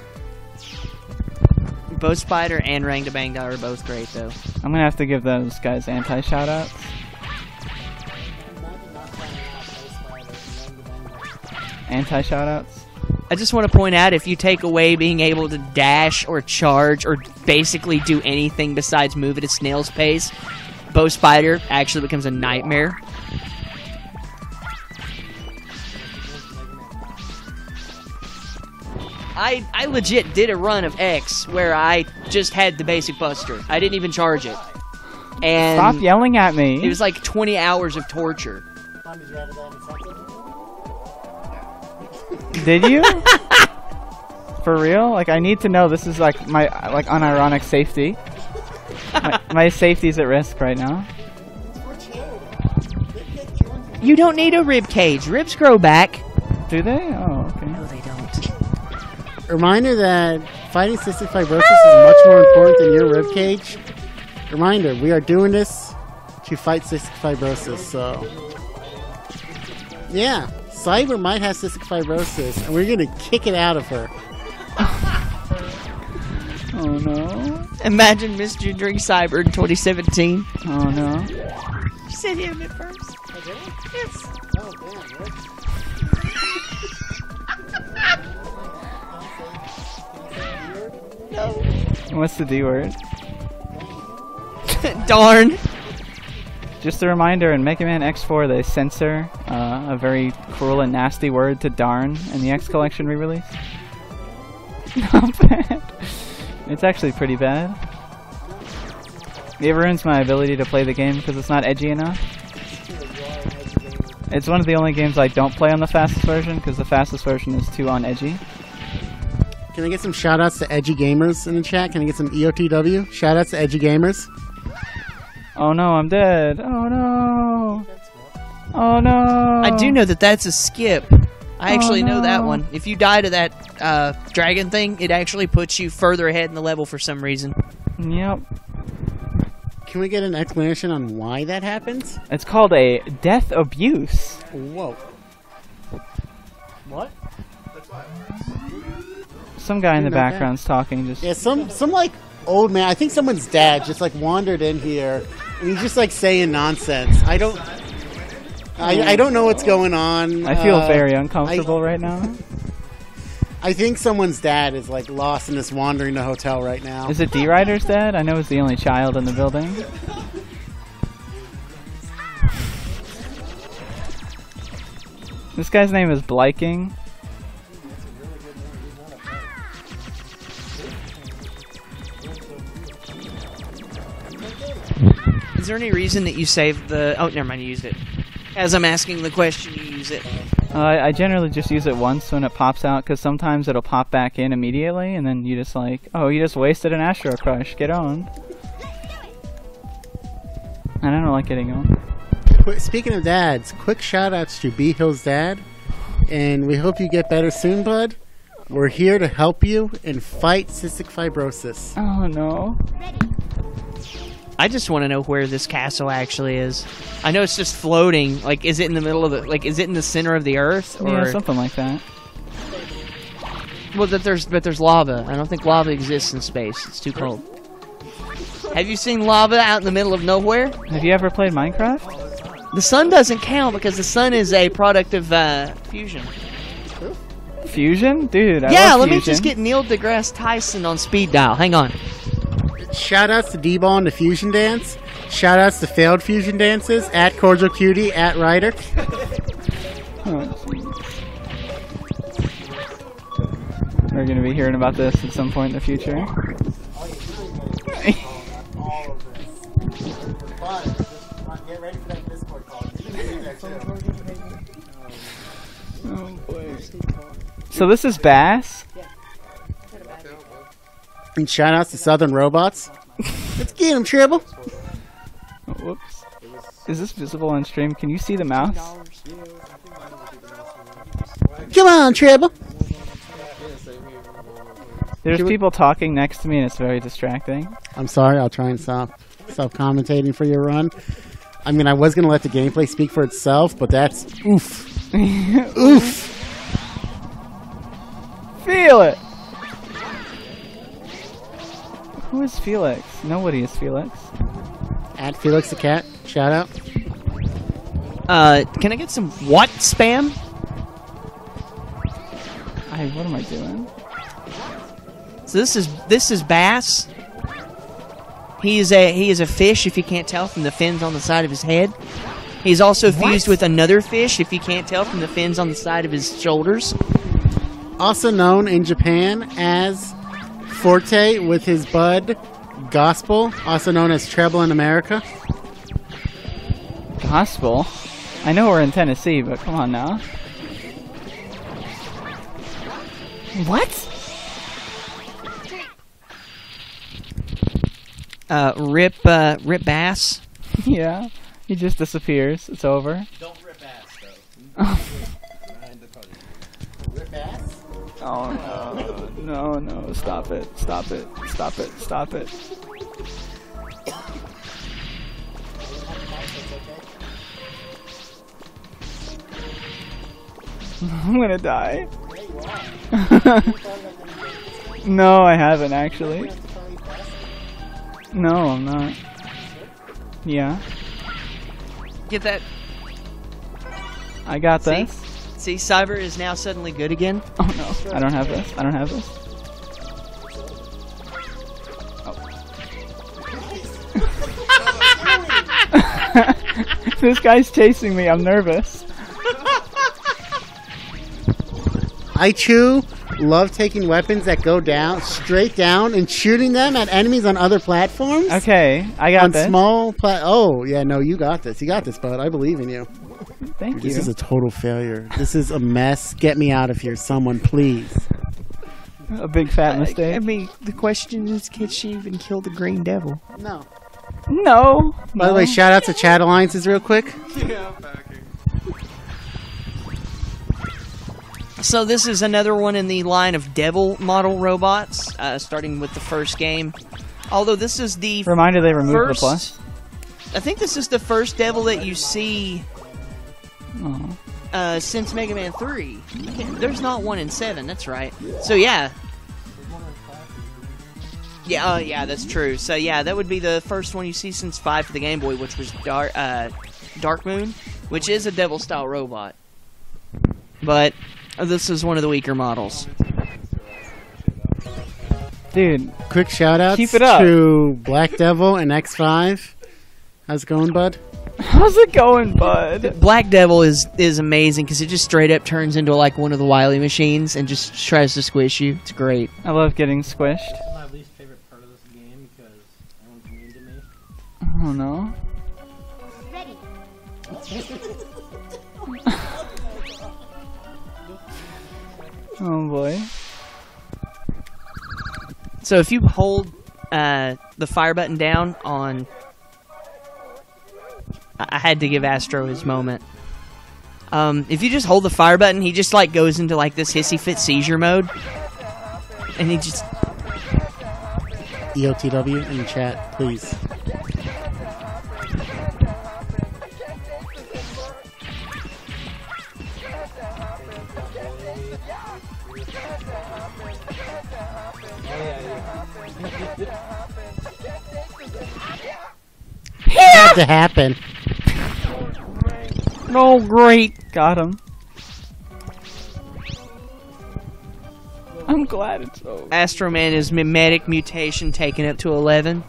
Both Spider and Rang to Bang are both great, though. I'm gonna have to give those guys anti-shoutouts. Anti-shoutouts. I just want to point out, if you take away being able to dash or charge or basically do anything besides move at a snail's pace, Bo Spider actually becomes a nightmare. I legit did a run of X where I just had the basic Buster. I didn't even charge it. And Stop yelling at me. it was like 20 hours of torture. Did you? For real? Like, I need to know. This is like my unironic safety. My safety's at risk right now. You don't need a rib cage. Ribs grow back. Do they? Oh, okay. No, they don't. Reminder that fighting cystic fibrosis is much more important than your rib cage. Reminder, we are doing this to fight cystic fibrosis, so... Yeah, Cyber might have cystic fibrosis, and we're gonna kick it out of her. Oh no. Imagine Mr. Drink Cyber in 2017. Oh no. You said him at first. Yes. Oh, damn, what? No. What's the D word? Darn. Just a reminder, in Mega Man X4 they censor a very cruel and nasty word to darn in the X Collection re-release. Not bad. It's actually pretty bad. It ruins my ability to play the game because it's not edgy enough. It's one of the only games I don't play on the fastest version because the fastest version is too on-edgy. Can I get some shout-outs to edgy gamers in the chat? Can I get some EOTW? Shout-outs to edgy gamers. Oh no, I'm dead. Oh no. Oh no. I do know that that's a skip. I actually know that no. one. If you die to that dragon thing, it actually puts you further ahead in the level for some reason. Yep. Can we get an explanation on why that happens? It's called a death abuse. Whoa. What? Some guy in the Didn't know that. background's talking. Just Yeah, some like old man. I think someone's dad just like wandered in here, and he's just like saying nonsense. I don't know what's going on. I feel very uncomfortable right now. I think someone's dad is like lost in this wandering the hotel right now. Is it D-Rider's dad? I know he's the only child in the building. This guy's name is Bliking. Is there any reason that you saved the... Oh, never mind, you used it. As I'm asking the question, you use it. I generally just use it once when it pops out, because sometimes it'll pop back in immediately, and then you just like, oh, you just wasted an Astro Crush, get on. And I don't like getting on. Speaking of dads, quick shout outs to B Hill's dad, and we hope you get better soon, bud. We're here to help you and fight cystic fibrosis. Oh no. I just want to know where this castle actually is. I know it's just floating. Like, is it in the middle of the? Like, is it in the center of the earth? Or... Yeah, something like that. Well, but there's lava. I don't think lava exists in space. It's too cold. Have you seen lava out in the middle of nowhere? Have you ever played Minecraft? The sun doesn't count because the sun is a product of fusion. Fusion? Dude, I Yeah, love let me fusion. just get Neil deGrasse Tyson on speed dial. Hang on. Shoutouts to D-Ball and the Fusion Dance. Shoutouts to failed Fusion Dances. At Cordial Cutie. At Ryder. We're going to be hearing about this at some point in the future. Oh boy. So this is Bass? And shoutouts to Southern Robots. Let's get him, Tribble. Oh, whoops. Is this visible on stream? Can you see the mouse? Come on, Tribble. There's people talking next to me and it's very distracting. I'm sorry. I'll try and stop commentating for your run. I mean, I was going to let the gameplay speak for itself, but that's oof. Oof. Feel it! Who is Felix? Nobody is Felix. At Felix the Cat. Shout out. Can I get some what spam? What am I doing? So this is Bass. He is a fish, if you can't tell from the fins on the side of his head. He's also fused with another fish, if you can't tell from the fins on the side of his shoulders. Also known in Japan as Forte with his bud Gospel, also known as Treble in America. Gospel? I know we're in Tennessee, but come on now. What? Rip Bass. Yeah, he just disappears. It's over. Don't rip ass, though. Rip ass? Oh no, no, stop it, stop it, stop it, stop it. I'm gonna die. No, I haven't actually. No, I'm not. Yeah. Get that. I got this. See, Cyber is now suddenly good again. Oh no, I don't have this. I don't have this. Oh. This guy's chasing me. I'm nervous. I too love taking weapons that go down, straight down, and shooting them at enemies on other platforms. Okay, I got on this. small oh, yeah, no, you got this. You got this, bud. I believe in you. Thank you. This is a total failure. This is a mess. Get me out of here, someone, please. A big fat mistake. I mean, the question is, can she even kill the Green Devil? No. No. By the way, shout out to Chat Alliances real quick. Yeah, I'm backing. So this is another one in the line of devil model robots, starting with the first game. Although this is the Reminder they removed first, the plus. I think this is the first devil that you see Oh. since Mega Man 3. There's not one in 7, that's right. So yeah. Yeah, yeah, that's true. So yeah, that would be the first one you see since 5 for the Game Boy, which was Dark Moon, which is a devil-style robot. But this is one of the weaker models. Dude, Quick shout outs Keep it up. to Black Devil and X5. How's it going, bud? how's it going, bud? Black Devil is amazing because it just straight up turns into like one of the Wily machines and just tries to squish you. It's great. I love getting squished. My least favorite part of this game because everyone's mean to me. Oh no. Oh boy. So if you hold the fire button down on... I had to give Astro his moment. If you just hold the fire button, he just like goes into like this hissy fit seizure mode, and he just EOTW in the chat, please. Had to happen. oh great. Got him. I'm glad it's over. Astroman is mimetic mutation taken up to 11.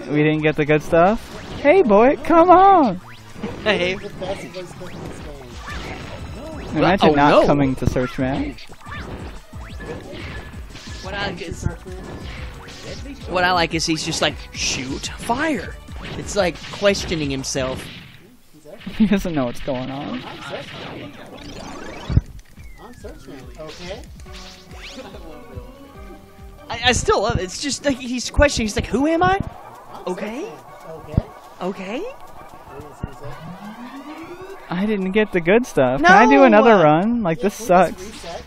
We didn't get the good stuff? Hey boy, come on! Hey. Imagine Oh, not no. coming to search, man. What I like is he's just like, shoot, fire. It's like questioning himself. He doesn't know what's going on. I'm searching. Okay. I still love it. It's just like he's questioning. He's like, who am I? Okay. Okay. Okay. I didn't get the good stuff. No! Can I do another run? Like, this sucks.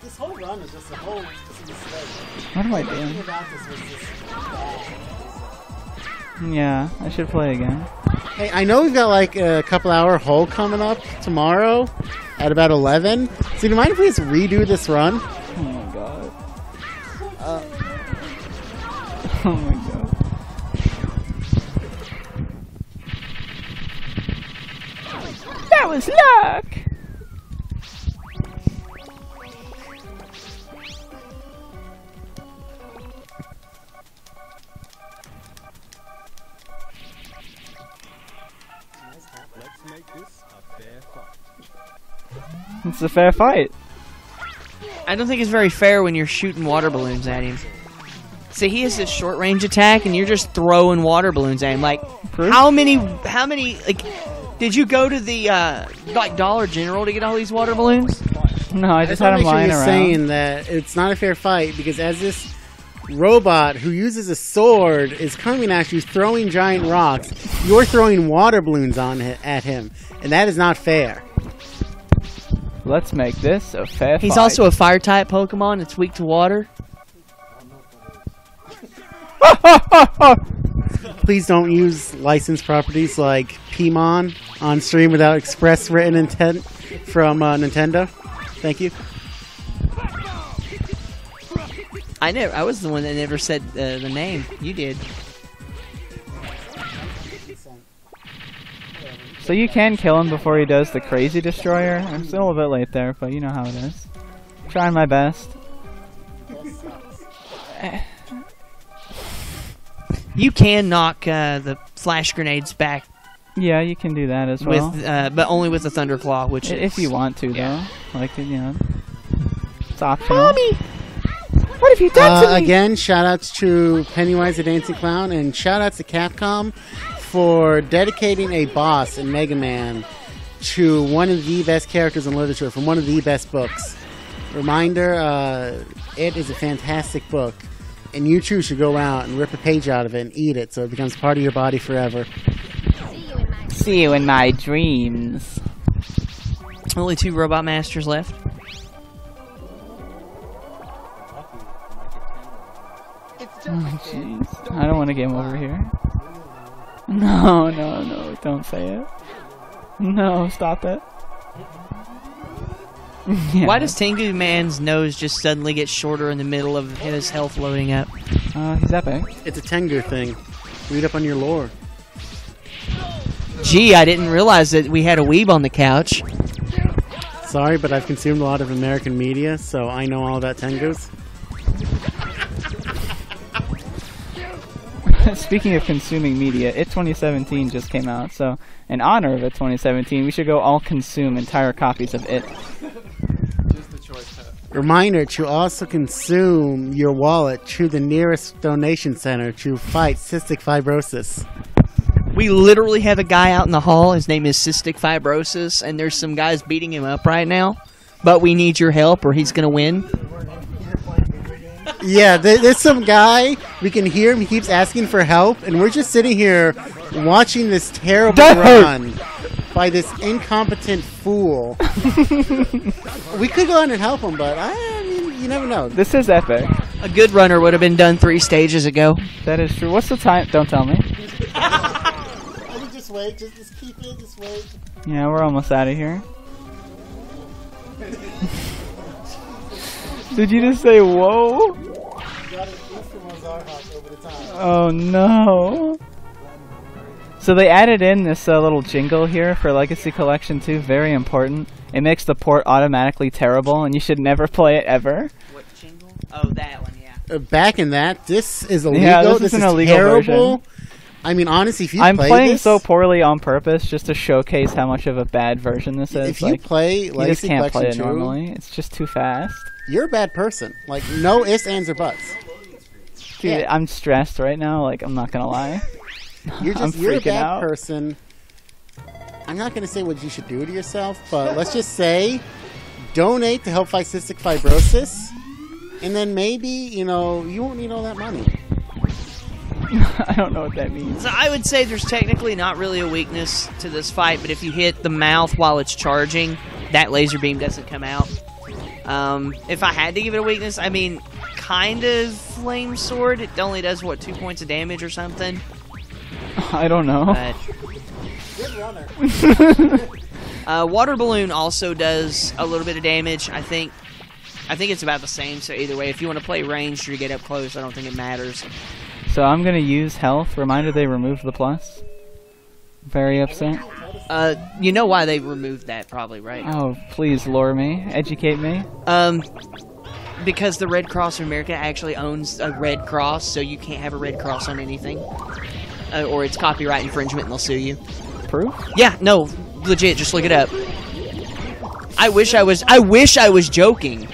This whole run is just a whole mistake. What am I doing? Yeah, I should play again. Hey, I know we've got like a couple hour hole coming up tomorrow at about 11. So do you mind if we just redo this run? Oh my god. Oh my god. That was luck! It's a fair fight. I don't think it's very fair when you're shooting water balloons at him. See, he has this short range attack, and you're just throwing water balloons at him. Like, Proof? how many, like, did you go to the, like, Dollar General to get all these water balloons? No, I just wanna had him make sure lying you're around. saying that it's not a fair fight because as this robot who uses a sword is coming at you throwing giant rocks, you're throwing water balloons at him, and that is not fair. Let's make this a fair He's fight. also a fire-type Pokemon. It's weak to water. Please don't use licensed properties like Pimon on stream without express written intent from Nintendo. Thank you. I was the one that never said the name. You did. So you can kill him before he does the crazy destroyer. I'm still a bit late there, but you know how it is. Trying my best. You can knock the flash grenades back Yeah, you can do that as well. with, but only with the Thunderclaw, which If you want to, Yeah. though. Like, you know. It's optional. Mommy! What have you done to me? Again, shout outs to Pennywise the Dancing Clown and shout outs to Capcom for dedicating a boss in Mega Man to one of the best characters in literature from one of the best books. Reminder, it is a fantastic book, and you too should go out and rip a page out of it and eat it so it becomes part of your body forever. See you in my dreams. only 2 Robot Masters left. Oh, jeez. I don't want a game over here. No, no, no. Don't say it. No, stop it. Yeah. Why does Tengu Man's nose just suddenly get shorter in the middle of his health loading up? He's epic. It's a Tengu thing. Read up on your lore. Gee, I didn't realize that we had a weeb on the couch. Sorry, but I've consumed a lot of American media, so I know all about Tengus. Speaking of consuming media, It 2017 just came out, so in honor of It 2017, we should go all consume entire copies of It. Reminder to also consume your wallet to the nearest donation center to fight cystic fibrosis. We literally have a guy out in the hall. His name is Cystic Fibrosis, and there's some guys beating him up right now. But we need your help, or he's going to win. Yeah, there's some guy. We can hear him. He keeps asking for help, and we're just sitting here watching this terrible That hurt. run by this incompetent fool. We could go on and help him, but I mean, you never know. This is epic. A good runner would have been done 3 stages ago. That is true. What's the time? Don't tell me. Just wait. Just keep it. Just wait. Yeah, we're almost out of here. Did you just say whoa? Oh no. So they added in this little jingle here for Legacy Collection 2, very important. It makes the port automatically terrible and you should never play it ever. What jingle? Oh, that one, yeah. Back in that, this is illegal. Yeah, this is an illegal terrible. version. I mean, honestly, if you I'm play playing this, so poorly on purpose just to showcase how much of a bad version this is. if you play you just Legacy can't play Collection it 2, normally. It's just too fast. you're a bad person. Like, no ifs, ands, or buts. Dude, Yeah. I'm stressed right now, like, I'm not gonna lie. You're I'm a freaking bad out. person. I'm not going to say what you should do to yourself, but let's just say donate to help fight cystic fibrosis, and then maybe, you won't need all that money. I don't know what that means. So I would say there's technically not really a weakness to this fight, but if you hit the mouth while it's charging, that laser beam doesn't come out. If I had to give it a weakness, I mean, kind of Flame Sword. It only does, what, 2 points of damage or something? I don't know. But Good runner. Water Balloon also does a little bit of damage. I think it's about the same, so either way, if you want to play ranged or get up close, I don't think it matters. So I'm gonna use health. Reminder, they removed the plus. Very upset. You know why they removed that, probably, right? Oh, please lure me. Educate me. Because the Red Cross of America actually owns a Red Cross, so you can't have a Red Cross on anything. Or it's copyright infringement and they'll sue you. Proof? Yeah, no, legit, just look it up. I wish I was joking.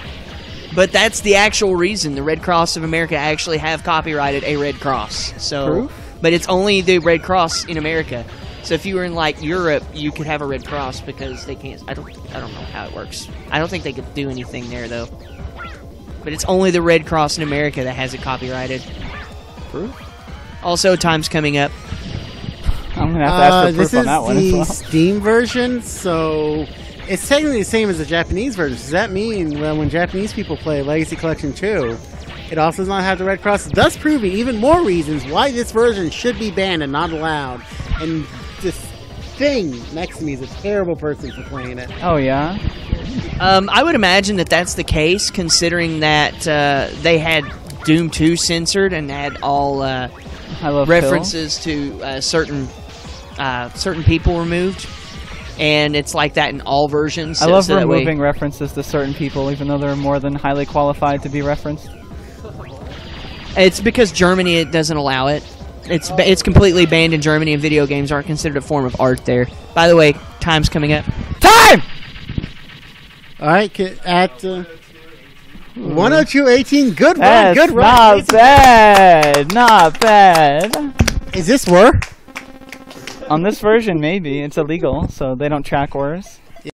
But that's the actual reason. The Red Cross of America actually have copyrighted a Red Cross. So, Proof? but it's only the Red Cross in America. So if you were in like Europe, you could have a Red Cross because they can't. I don't know how it works. I don't think they could do anything there though. But it's only the Red Cross in America that has it copyrighted. Proof? Also, time's coming up. I'm gonna have to ask for This proof on is that one as the well. Steam version, so it's technically the same as the Japanese version. Does that mean when Japanese people play Legacy Collection 2, it also does not have the Red Cross, thus proving even more reasons why this version should be banned and not allowed. And this thing next to me is a terrible person for playing it. Oh yeah? I would imagine that that's the case, considering that they had Doom 2 censored and had all I love references to certain people removed, and it's like that in all versions. I So, love so that way- removing references to certain people, even though they're more than highly qualified to be referenced. It's because Germany it doesn't allow it. It's completely banned in Germany, and video games aren't considered a form of art there. By the way, time's coming up. Time! All right, at 102.18, good run, That's good run. not bad! Not bad! Is this work? On this version, maybe. It's illegal, so they don't track wars.